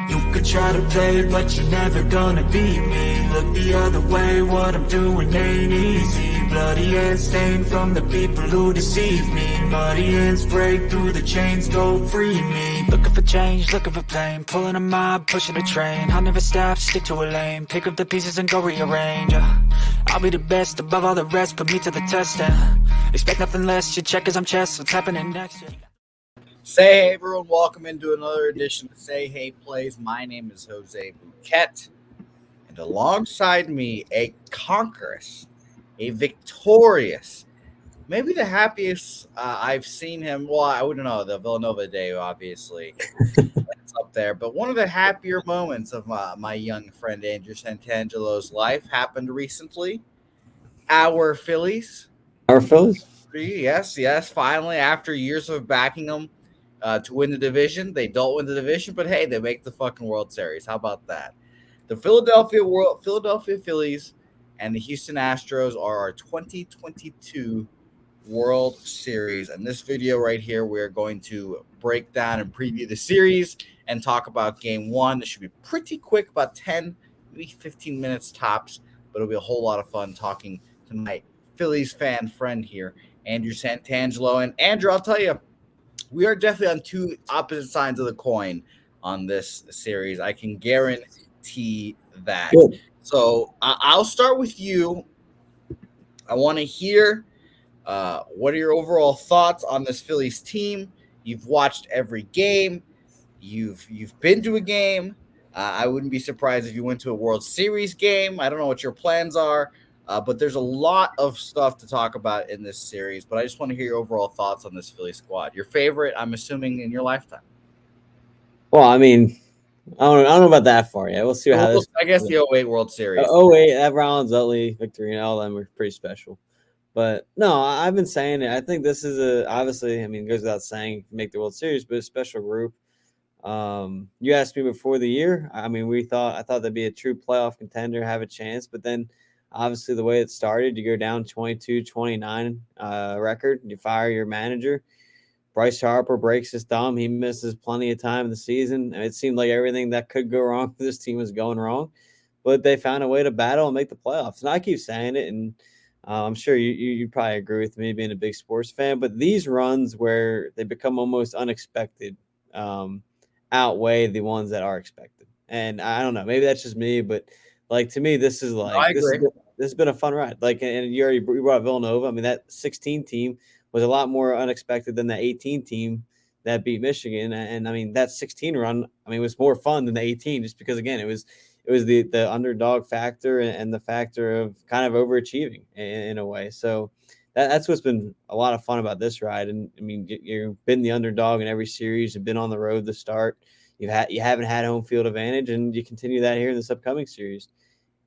You could try to play, but you're never gonna beat me. Look the other way, what I'm doing ain't easy. Bloody hands stained from the people who deceive me. Muddy hands break through the chains, go free me. Looking for change, looking for pain. Pulling a mob, pushing a train. I'll never stop, stick to a lane. Pick up the pieces and go rearrange. I'll be the best above all the rest, put me to the test and expect nothing less. Your check as I'm chess, what's happening next? Say hey everyone, welcome into another edition of Say Hey Plays. My name is Jose Bouquett, and alongside me, a conquerous, a victorious, maybe the happiest I've seen him. Well, I wouldn't know, the Villanova day, obviously, it's up there, but one of the happier moments of my young friend Andrew Santangelo's life happened recently. Our Phillies. Yes, finally, after years of backing them to win the division. They don't win the division, but hey, they make the fucking World Series. How about that? The Philadelphia Phillies and the Houston Astros are our 2022 World Series. And this video right here, we're going to break down and preview the series and talk about Game 1. This should be pretty quick, about 10, maybe 15 minutes tops, but it'll be a whole lot of fun talking to my Phillies fan friend here, Andrew Santangelo. And Andrew, I'll tell you, we are definitely on two opposite sides of the coin on this series. I can guarantee that. Good. So I'll start with you. I want to hear what are your overall thoughts on this Phillies team? You've watched every game. You've been to a game. I wouldn't be surprised if you went to a World Series game. I don't know what your plans are. But there's a lot of stuff to talk about in this series. But I just want to hear your overall thoughts on this Philly squad. Your favorite, I'm assuming, in your lifetime. Well, I mean, I don't know about that far yet. We'll see how this. I guess the 08 World Series. 08, that Rollins, Utley, Victorino, all of them were pretty special. But no, I've been saying it. I think this is obviously, I mean, it goes without saying, make the World Series, but a special group. You asked me before the year. I mean, I thought that'd be a true playoff contender, have a chance, but then. Obviously, the way it started, you go down 22-29 record. You fire your manager. Bryce Harper breaks his thumb. He misses plenty of time in the season. And it seemed like everything that could go wrong for this team was going wrong. But they found a way to battle and make the playoffs. And I keep saying it, and I'm sure you probably agree with me being a big sports fan. But these runs where they become almost unexpected outweigh the ones that are expected. And I don't know. Maybe that's just me, but – like, to me, this is like this has been a fun ride. Like, and you brought Villanova. I mean, that 16 team was a lot more unexpected than the 18 team that beat Michigan. And I mean, that 16 run, I mean, was more fun than the 18 just because, again, it was the underdog factor and the factor of kind of overachieving in a way. So that's what's been a lot of fun about this ride. And I mean, you've been the underdog in every series. You've been on the road to start. You haven't had home field advantage, and you continue that here in this upcoming series.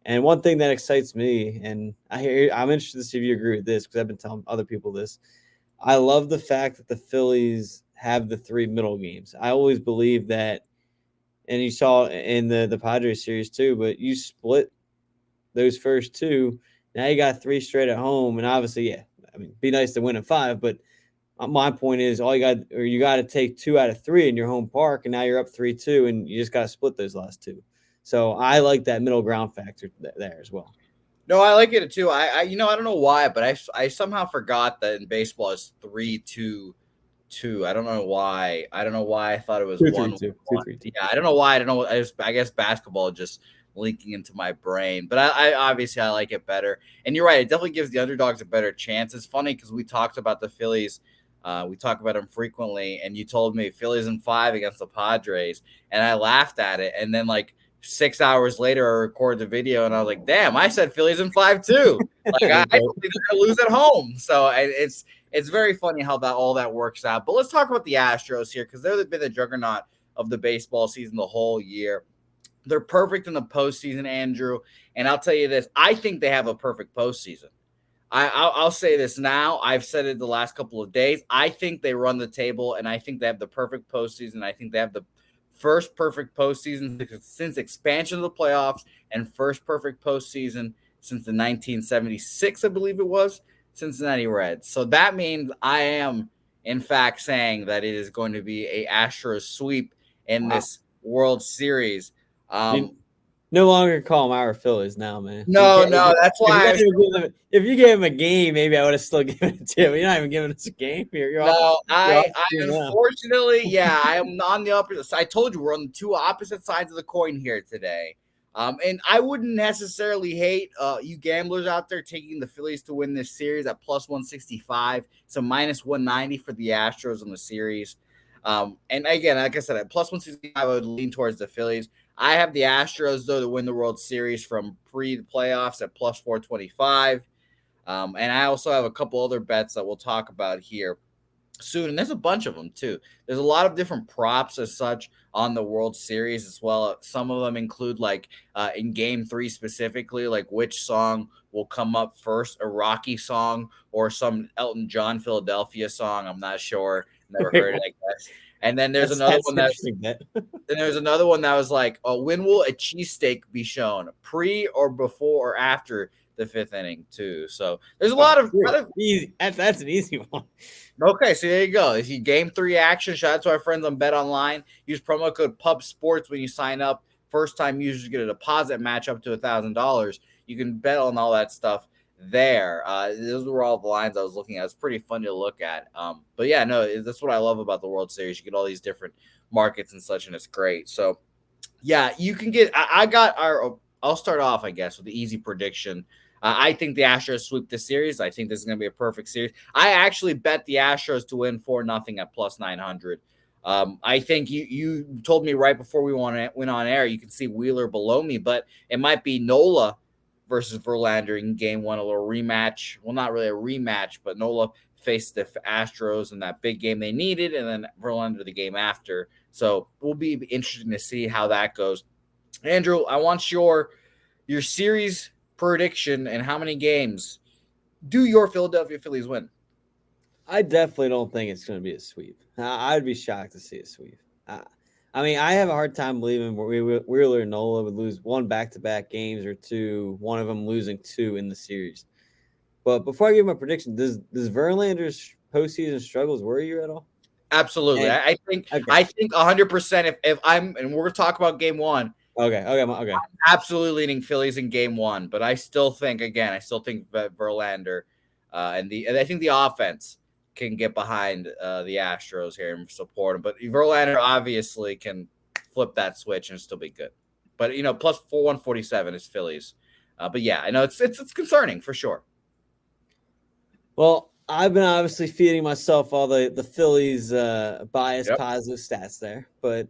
And one thing that excites me, and I'm interested to see if you agree with this because I've been telling other people this. I love the fact that the Phillies have the 3 middle games. I always believe that, and you saw in the Padres series too, but you split those first 2. Now you got 3 straight at home, and obviously, yeah, I mean, be nice to win at 5, but my point is you got to take 2 out of 3 in your home park, and now you're up 3-2, and you just got to split those last 2. So I like that middle ground factor there as well. No, I like it too. I don't know why, but I somehow forgot that in baseball it's 3-2-2. I don't know why. I thought it was 1-1. Yeah, I don't know why. I don't know. I guess basketball just linking into my brain. But I obviously I like it better. And you're right. It definitely gives the underdogs a better chance. It's funny because we talked about the Phillies. We talk about them frequently, and you told me Phillies in 5 against the Padres, and I laughed at it. And then 6 hours later, I recorded the video, and I was like, damn, I said Phillies in 5 too. Like, I believe they're going to lose at home. So it's very funny how all that works out. But let's talk about the Astros here because they've been the juggernaut of the baseball season the whole year. They're perfect in the postseason, Andrew. And I'll tell you this. I think they have a perfect postseason. I'll say this now. I've said it the last couple of days. I think they run the table, and I think they have the perfect postseason. I think they have the first perfect postseason since expansion of the playoffs and first perfect postseason since the 1976, I believe it was, Cincinnati Reds. So that means I am in fact, saying that it is going to be a Astros sweep in Wow. this World Series. You no longer call them our Phillies now, man. You No, can't, no, that's why I if you gave them a game, maybe I would have still given it to you. But you're not even giving us a game. You're off. no, You're off I team now. unfortunately, yeah, I am on the opposite side. I told you we're on the two opposite sides of the coin here today. And I wouldn't necessarily hate you gamblers out there taking the Phillies to win this series at plus 165, so minus 190 for the Astros in the series. And again, like I said, at plus 165, I would lean towards the Phillies. I have the Astros, though, to win the World Series from pre-playoffs at plus 425. And I also have a couple other bets that we'll talk about here soon. And there's a bunch of them, too. There's a lot of different props as such on the World Series as well. Some of them include, like, in Game 3 specifically, like which song will come up first, a Rocky song or some Elton John Philadelphia song. I'm not sure. Never heard it, I guess. And then there's another one that was like, when will a cheesesteak be shown? Pre or before or after the fifth inning, too. So there's a lot of easy. That's an easy one. Okay, so there you go. If you Game 3 action, shout out to our friends on Bet Online. Use promo code Pub Sports when you sign up. First time users get a deposit match up to $1,000. You can bet on all that stuff there. Those were all the lines I was looking at. It's pretty fun to look at. But yeah, no, that's what I love about the World Series. You get all these different markets and such, and it's great. So yeah, you can get. I got our. I'll start off, I guess, with the easy prediction. I think the Astros sweep this series. I think this is going to be a perfect series. I actually bet the Astros to win 4-0 at plus 900. I think you told me right before we went on air, you can see Wheeler below me, but it might be Nola versus Verlander in Game 1, a little rematch. Well, not really a rematch, but Nola faced the Astros in that big game they needed, and then Verlander the game after. So we'll be interested to see how that goes. Andrew, I want your series prediction and how many games do your Philadelphia Phillies win? I definitely don't think it's going to be a sweep. I'd be shocked to see a sweep. I mean, I have a hard time believing Wheeler and Nola would lose one back-to-back games or two, one of them losing two in the series. But before I give my prediction, does Verlander's postseason struggles worry you at all? Absolutely. I think 100% if I'm, and we're going to talk about Game 1. Okay. I'm absolutely leaning Phillies in Game 1, but I still think that Verlander and I think the offense can get behind the Astros here and support them. But Verlander obviously can flip that switch and still be good. But plus 147 is Phillies. But yeah, I know it's concerning for sure. Well, I've been obviously feeding myself all the Phillies biased positive stats there, but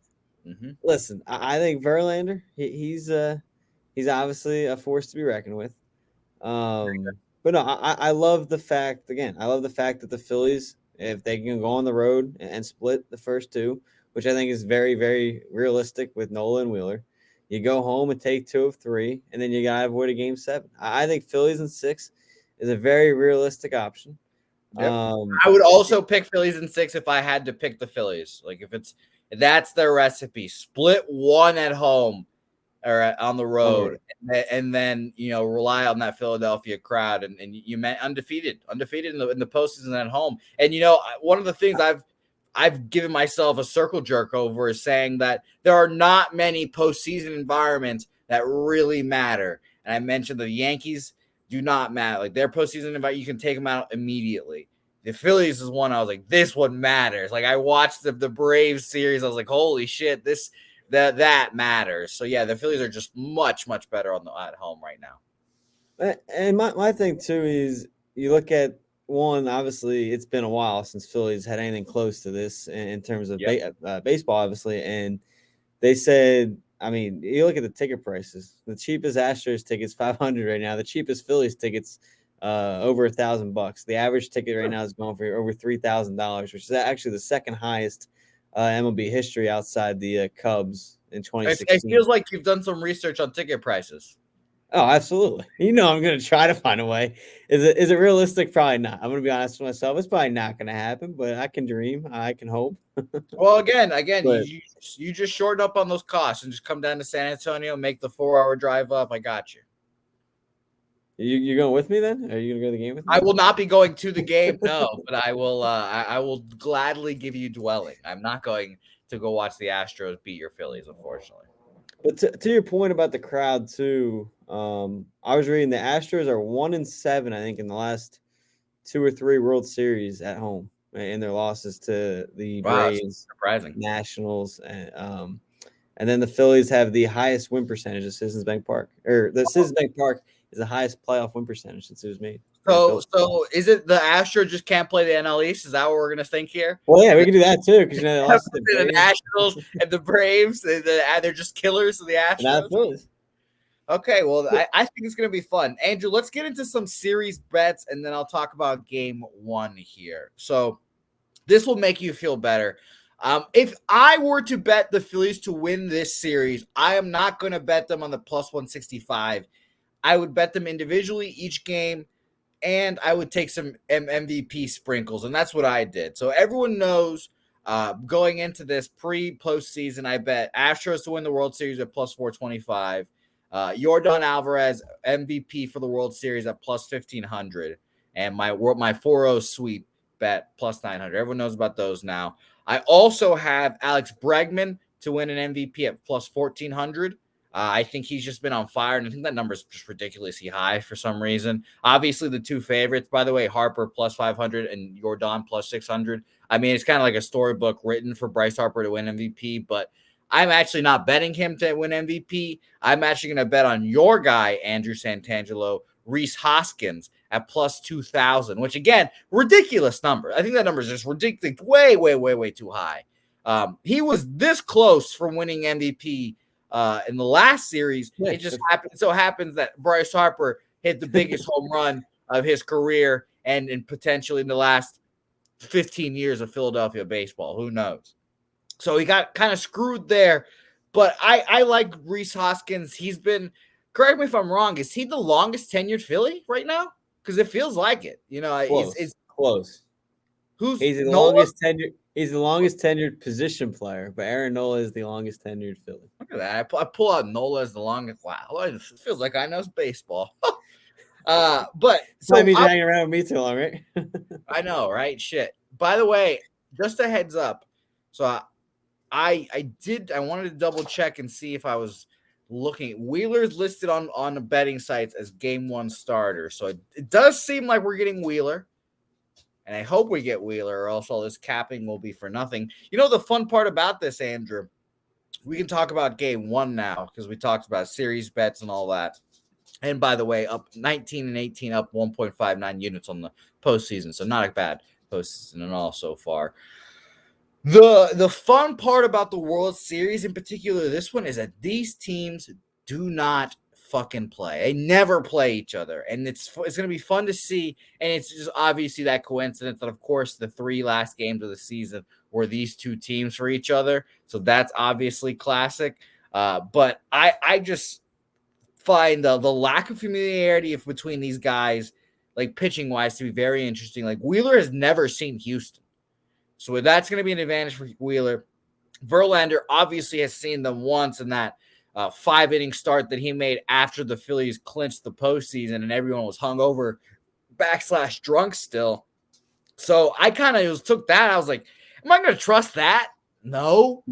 listen, I think Verlander he's obviously a force to be reckoned with. But no, I love the fact that the Phillies, if they can go on the road and split the first two, which I think is very, very realistic with Nola and Wheeler, you go home and take 2 of 3, and then you gotta avoid a Game 7. I think Phillies in 6 is a very realistic option. Yep. I would also pick Phillies in 6 if I had to pick the Phillies. Like if that's their recipe. Split one at home or on the road, and then rely on that Philadelphia crowd, and you meant undefeated in the postseason at home. And one of the things I've given myself a circle jerk over is saying that there are not many postseason environments that really matter. And I mentioned the Yankees do not matter. Like their postseason invite, you can take them out immediately. The Phillies is one I was like, this one matters. Like I watched the Braves series, I was like, holy shit, that matters. So yeah, the Phillies are just much, much better at home right now. And my thing too is you look at one, obviously it's been a while since Phillies had anything close to this in terms of baseball, obviously. And they said, I mean, you look at the ticket prices. The cheapest Astros tickets, $500 right now. The cheapest Phillies tickets, over $1,000. The average ticket right now is going for over $3,000, which is actually the second highest MLB history outside the Cubs in 2016. It feels like you've done some research on ticket prices. Oh, absolutely. I'm going to try to find a way. Is it realistic? Probably not. I'm going to be honest with myself. It's probably not going to happen, but I can dream. I can hope. Well, again, but, you just shorten up on those costs and just come down to San Antonio, make the 4-hour drive up. I got you. You going with me then? Are you gonna go to the game with me? I will not be going to the game, no, but I will. I will gladly give you dwelling. I'm not going to go watch the Astros beat your Phillies, unfortunately. But to your point about the crowd too, I was reading the Astros are 1-7, I think, in the last 2 or 3 World Series at home, in their losses to the Wow, it's Braves, surprising. Nationals, and then the Phillies have the highest win percentage at Citizens Bank Park, or the Citizens Bank Park is the highest playoff win percentage since it was made. So is it the Astros just can't play the NL East? Is that what we're gonna think here? Well, yeah, we can do that too because they lost to the The Braves Nationals and the Braves, they're just killers of the and now the Astros. Phillies. Okay, well, I think it's going to be fun. Andrew, let's get into some series bets, and then I'll talk about game one here. So this will make you feel better. If I were to bet the Phillies to win this series, I am not going to bet them on the plus 165. I would bet them individually each game, and I would take some MVP sprinkles, and that's what I did. So everyone knows going into this pre-postseason, I bet Astros to win the World Series at plus 425. Yordan Alvarez MVP for the World Series at plus 1500, and my 4-0 sweep bet plus 900. Everyone knows about those now. I also have Alex Bregman to win an MVP at plus 1400. I think he's just been on fire, and I think that number is just ridiculously high for some reason. Obviously, the two favorites, by the way, Harper plus 500 and Yordan plus 600. I mean, it's kind of like a storybook written for Bryce Harper to win MVP, but I'm actually not betting him to win MVP. I'm actually going to bet on your guy, Andrew Santangelo, Rhys Hoskins at plus 2,000, which, again, ridiculous number. I think that number is just ridiculous, way, way, way, way too high. He was this close from winning MVP in the last series. It just happens that Bryce Harper hit the biggest home run of his career and potentially in the last 15 years of Philadelphia baseball. Who knows? So he got kind of screwed there. But I like Rhys Hoskins. He's been, correct me if I'm wrong, is he the longest tenured Philly right now? Because it feels like it. You know, Close. Close. Who's He's the Nola? longest tenured. He's the longest tenured position player, but Aaron Nola is the longest tenured Philly. Look at that. I pull out Nola as the longest. Wow. It feels like I know baseball. But so that means you're hanging around with me too long, right? I know, right? Shit. By the way, just a heads up. So I wanted to double check and see if I was looking. Wheeler's listed on the betting sites as game one starter. So it does seem like we're getting Wheeler. And I hope we get Wheeler, or else all this capping will be for nothing. You know, the fun part about this, Andrew, we can talk about game one now because we talked about series bets and all that. And by the way, up 19 and 18, up 1.59 units on the postseason. So not a bad postseason at all so far. The fun part about the World Series, in particular this one, is that these teams do not fucking play. They never play each other, and it's going to be fun to see. And it's just obviously that coincidence that, of course, the 3 last games of the season were these two teams for each other. So that's obviously classic. But I just find the lack of familiarity between these guys, like pitching wise, to be very interesting. Like Wheeler has never seen Houston, so that's going to be an advantage for Wheeler. Verlander obviously has seen them once in that 5-inning start that he made after the Phillies clinched the postseason and everyone was hungover / drunk still. So I kind of took that. I was like, am I going to trust that? No.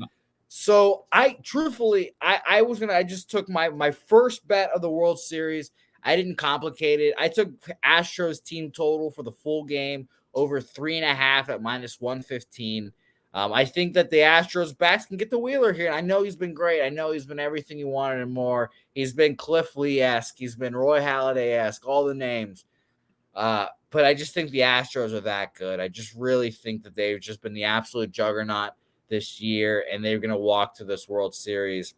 So I just took my first bet of the World Series. I didn't complicate it. I took Astros team total for the full game over 3.5 at minus 115. I think that the Astros backs can get the Wheeler here. I know he's been great. I know he's been everything you wanted and more. He's been Cliff Lee-esque. He's been Roy Halladay-esque, all the names. But I just think the Astros are that good. I just really think that they've just been the absolute juggernaut this year, and they're going to walk to this World Series.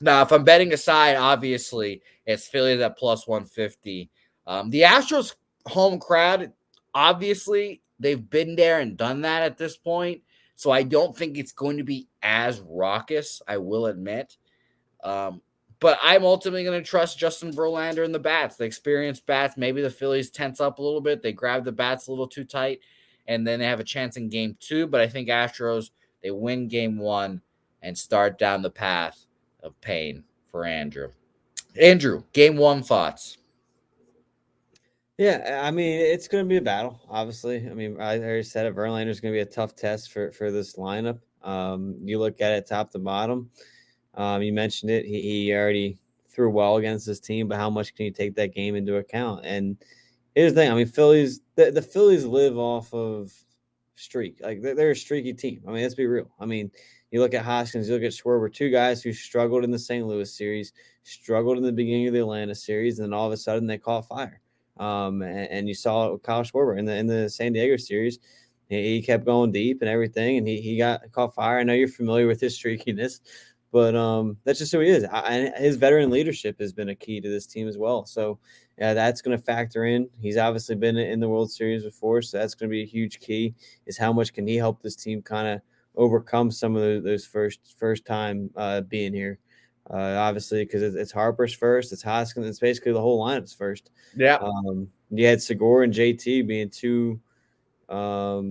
Now, if I'm betting aside, obviously, it's Phillies at plus 150. The Astros home crowd, obviously, they've been there and done that at this point. So I don't think it's going to be as raucous, I will admit. But I'm ultimately going to trust Justin Verlander and the bats, the experienced bats. Maybe the Phillies tense up a little bit. They grab the bats a little too tight, and then they have a chance in game 2. But I think Astros, they win game 1 and start down the path of pain for Andrew. Andrew, game 1 thoughts. Yeah, I mean, it's going to be a battle, obviously. I mean, I already said it. Verlander's going to be a tough test for this lineup. You look at it top to bottom. You mentioned it. He already threw well against this team, but how much can you take that game into account? And here's the thing. I mean, the Phillies live off of streak. Like, they're a streaky team. I mean, let's be real. I mean, you look at Hoskins, you look at Schwarber, two guys who struggled in the St. Louis series, struggled in the beginning of the Atlanta series, and then all of a sudden they caught fire. And you saw it with Kyle Schwarber in the San Diego series. He kept going deep and everything, and he got caught fire. I know you're familiar with his streakiness, but that's just who he is. And his veteran leadership has been a key to this team as well. So yeah, that's going to factor in. He's obviously been in the World Series before, so that's going to be a huge key. Is how much can he help this team kind of overcome some of those first time being here. Obviously, because it's Harper's first, it's Hoskins, it's basically the whole lineup's first. Yeah. You had Segura and JT being two of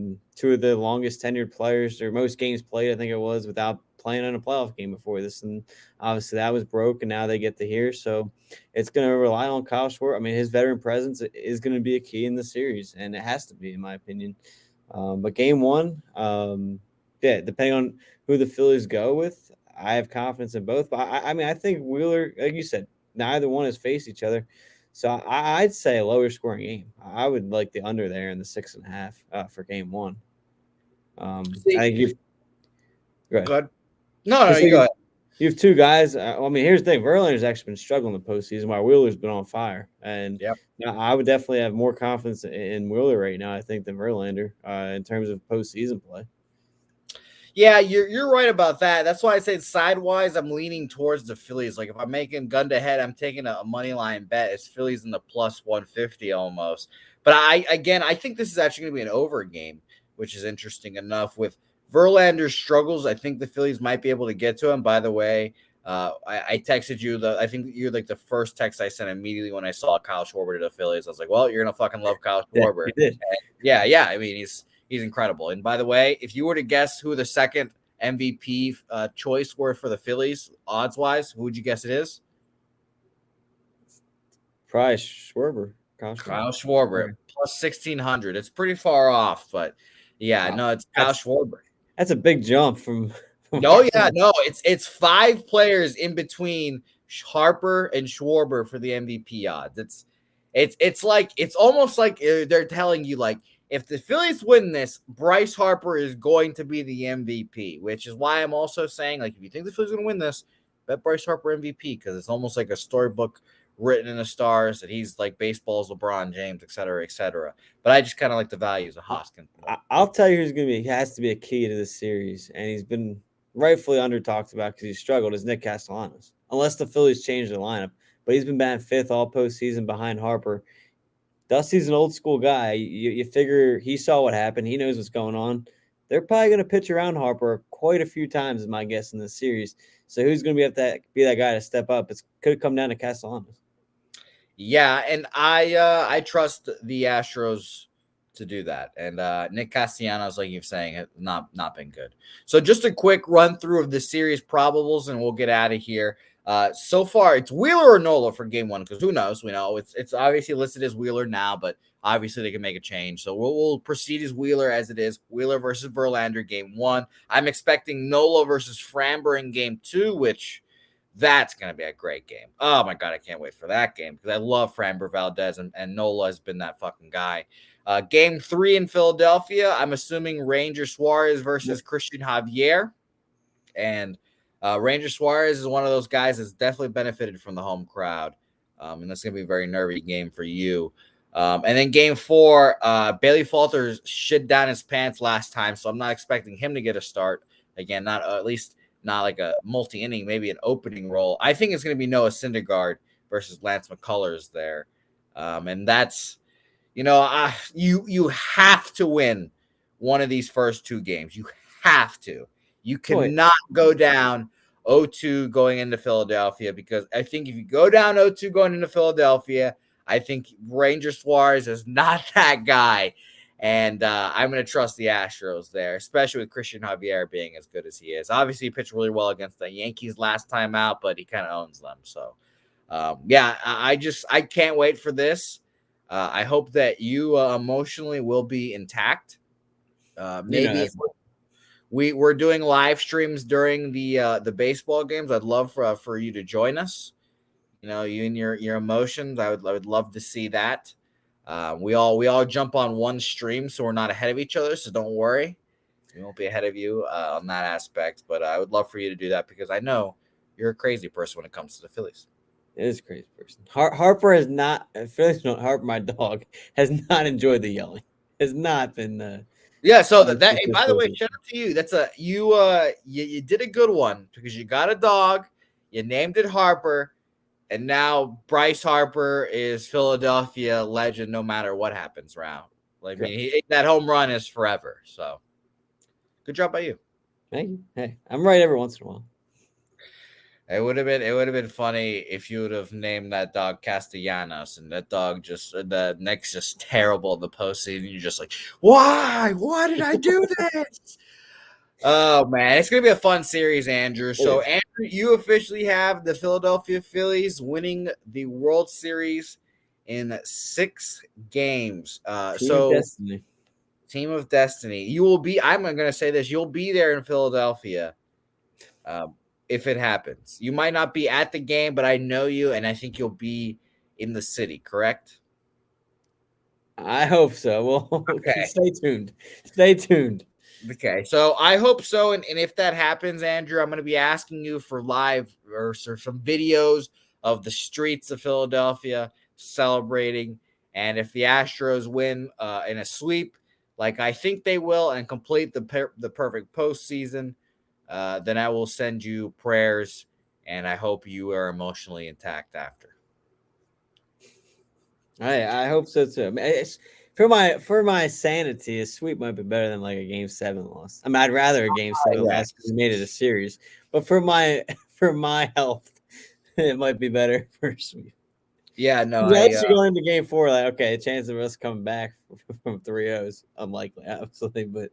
the longest tenured players or most games played, I think it was, without playing in a playoff game before this. And obviously that was broke, and now they get to here. So it's going to rely on Kyle Schwarber. I mean, his veteran presence is going to be a key in the series, and it has to be, in my opinion. But game one, yeah, depending on who the Phillies go with, I have confidence in both. But I mean, I think Wheeler, like you said, neither one has faced each other. So I'd say a lower scoring game. I would like the under there in the 6.5 for game one. I think you go ahead. Good. No, you go ahead. You have two guys. I mean, here's the thing: Verlander's actually been struggling in the postseason, while Wheeler's been on fire. And I would definitely have more confidence in Wheeler right now, I think, than Verlander in terms of postseason play. Yeah, you're right about that. That's why I said sidewise, I'm leaning towards the Phillies. Like if I'm making gun to head, I'm taking a money line bet. It's Phillies in the plus 150 almost. But I think this is actually going to be an over game, which is interesting enough. With Verlander's struggles, I think the Phillies might be able to get to him. By the way, I texted you. I think you're like the first text I sent immediately when I saw Kyle Schwarber to the Phillies. I was like, well, you're going to fucking love Kyle Schwarber. Yeah, I mean, he's incredible. And by the way, if you were to guess who the second MVP choice were for the Phillies, odds-wise, who would you guess it is? Probably Schwarber. Kyle Schwarber, plus 1,600. It's pretty far off, but yeah, no, it's Kyle Schwarber. That's a big jump from No, it's 5 players in between Harper and Schwarber for the MVP odds. It's almost like they're telling you, like, if the Phillies win this, Bryce Harper is going to be the MVP, which is why I'm also saying, like, if you think the Phillies are going to win this, bet Bryce Harper MVP, because it's almost like a storybook written in the stars that he's like baseball's LeBron James, et cetera, et cetera. But I just kind of like the values of Hoskins. I'll tell you who's going to be. He has to be a key to this series, and he's been rightfully under talked about because he struggled, is Nick Castellanos. Unless the Phillies change their lineup, but he's been batting 5th all postseason behind Harper. Dusty's an old school guy. You figure he saw what happened. He knows what's going on. They're probably going to pitch around Harper quite a few times, is my guess, in this series. So who's going to be that guy to step up? It could come down to Castellanos. Yeah, and I trust the Astros to do that. And Nick Castellanos, like you're saying, has not been good. So just a quick run through of the series probables, and we'll get out of here. So far, it's Wheeler or Nola for game one, because who knows? We know it's obviously listed as Wheeler now, but obviously they can make a change. So we'll proceed as Wheeler as it is. Wheeler versus Verlander, game one. I'm expecting Nola versus Framber in game 2, which that's going to be a great game. Oh, my God, I can't wait for that game because I love Framber Valdez, and Nola has been that fucking guy. Game 3 in Philadelphia, I'm assuming Ranger Suarez versus Christian Javier. And Ranger Suarez is one of those guys that's definitely benefited from the home crowd. And that's going to be a very nervy game for you. And then game 4, Bailey Falters shit down his pants last time, so I'm not expecting him to get a start. Again, at least not like a multi-inning, maybe an opening role. I think it's going to be Noah Syndergaard versus Lance McCullers there. And that's, you have to win one of these first 2 games. You have to. You cannot go down 0-2 going into Philadelphia, because I think if you go down 0-2 going into Philadelphia, I think Ranger Suarez is not that guy. And I'm going to trust the Astros there, especially with Christian Javier being as good as he is. Obviously, he pitched really well against the Yankees last time out, but he kind of owns them. So, I can't wait for this. I hope that you emotionally will be intact. Maybe That's we're doing live streams during the baseball games. I'd love for you to join us. You and your emotions. I would love to see that. We all jump on one stream, so we're not ahead of each other. So don't worry, we won't be ahead of you on that aspect. But I would love for you to do that because I know you're a crazy person when it comes to the Phillies. it is a crazy person. Harper has not. Phillies don't. Harper, my dog, has not enjoyed the yelling. Has not been. Yeah. So It's that just hey, this by the way, person. shout out to you. That's a you did a good one because you got a dog. You named it Harper. And now Bryce Harper is Philadelphia legend no matter what happens around. Like, I mean, that home run is forever. So good job by you. Thank you. Hey, I'm right every once in a while. It would have been funny if you would have named that dog Castellanos and that dog just the neck's just terrible in the postseason. You're just like, why? Why did I do this? Oh man, it's gonna be a fun series, Andrew. So Andrew, you officially have the Philadelphia Phillies winning the World Series in 6 games. Team of Destiny. Team of Destiny. You will be. I'm gonna say this. You'll be there in Philadelphia, if it happens. You might not be at the game, but I know you, and I think you'll be in the city. Correct? I hope so. Well, Okay. stay tuned. Stay tuned. Okay, so I hope so, and if that happens, Andrew, I'm going to be asking you for live or some videos of the streets of Philadelphia celebrating, and if the Astros win in a sweep, like I think they will, and complete the perfect postseason, then I will send you prayers, and I hope you are emotionally intact after. I hope so too. I mean, for my sanity, a sweep might be better than like a Game 7 loss. I mean, I'd rather a Game 7 loss because we made it a series. But for my health, it might be better for a sweep. Yeah, no, Unless you're going to Game 4, like okay, the chance of us coming back from 3-0 is unlikely, absolutely. But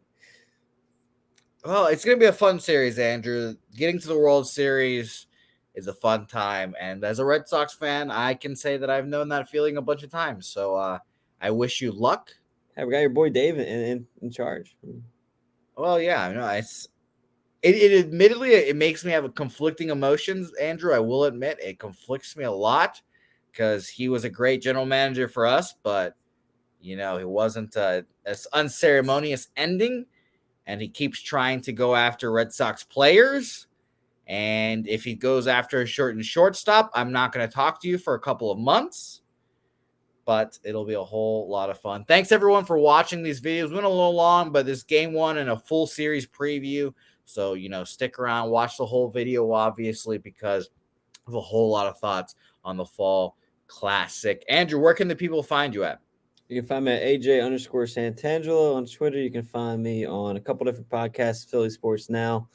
well, it's going to be a fun series, Andrew. Getting to the World Series is a fun time. And as a Red Sox fan, I can say that I've known that feeling a bunch of times. So I wish you luck. hey, we got your boy Dave in charge. Well, yeah, I know. It admittedly, it makes me have conflicting emotions, Andrew. I will admit it conflicts me a lot because he was a great general manager for us, but, he wasn't as unceremonious ending. And he keeps trying to go after Red Sox players. And if he goes after a shortstop, I'm not going to talk to you for a couple of months. But it'll be a whole lot of fun. Thanks, everyone, for watching these videos. Went a little long, but this game 1 and a full series preview. So, stick around, watch the whole video, obviously, because of a whole lot of thoughts on the Fall Classic. Andrew, where can the people find you at? You can find me at AJ_Santangelo on Twitter. You can find me on a couple different podcasts, Philly Sports Now,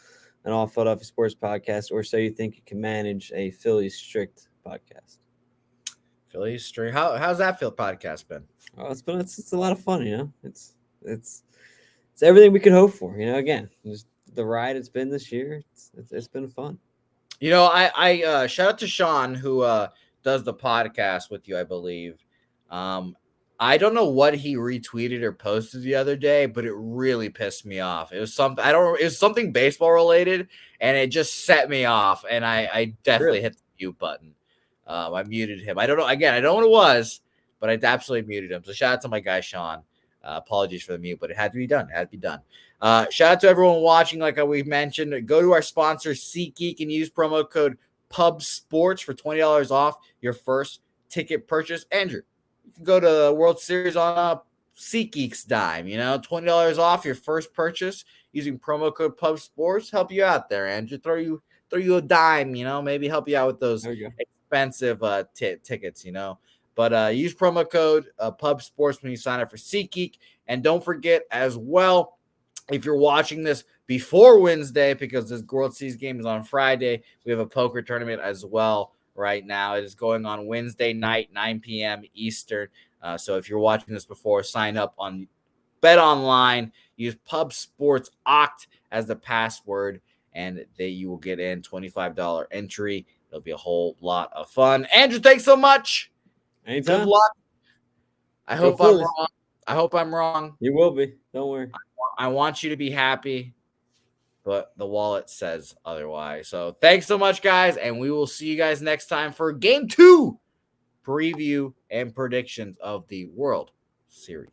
and all Philadelphia Sports Podcasts, or So You Think You Can Manage, a Phillies Strict podcast. Phillies Story. How's that podcast been? Oh, it's a lot of fun, It's everything we could hope for, Again, just the ride it's been this year. It's been fun. I shout out to Sean who does the podcast with you, I believe. I don't know what he retweeted or posted the other day, but it really pissed me off. It was something it was something baseball related, and it just set me off. And I definitely hit the mute button. I muted him. I don't know. Again, I don't know what it was, but I absolutely muted him. So shout out to my guy Sean. Apologies for the mute, but it had to be done. It had to be done. Shout out to everyone watching. Like we mentioned, go to our sponsor SeatGeek and use promo code PubSports for $20 off your first ticket purchase. Andrew, you can go to the World Series on SeatGeek's dime. $20 off your first purchase using promo code PubSports. Help you out there, Andrew. Throw you a dime. Maybe help you out with those expensive tickets. But use promo code PubSports when you sign up for SeatGeek. And don't forget as well, if you're watching this before Wednesday, because this World Series game is on Friday, we have a poker tournament as well right now. It is going on Wednesday night, 9 p.m. Eastern. So if you're watching this before, sign up on Bet Online. Use PubSportsOct as the password, and you will get in $25 entry. It'll be a whole lot of fun. Andrew, thanks so much. Anytime. Good luck. I Go hope I'm Phillies. wrong. I hope I'm wrong. You will be. Don't worry. I want you to be happy, but the wallet says otherwise. So thanks so much, guys, and we will see you guys next time for Game 2 preview and predictions of the World Series.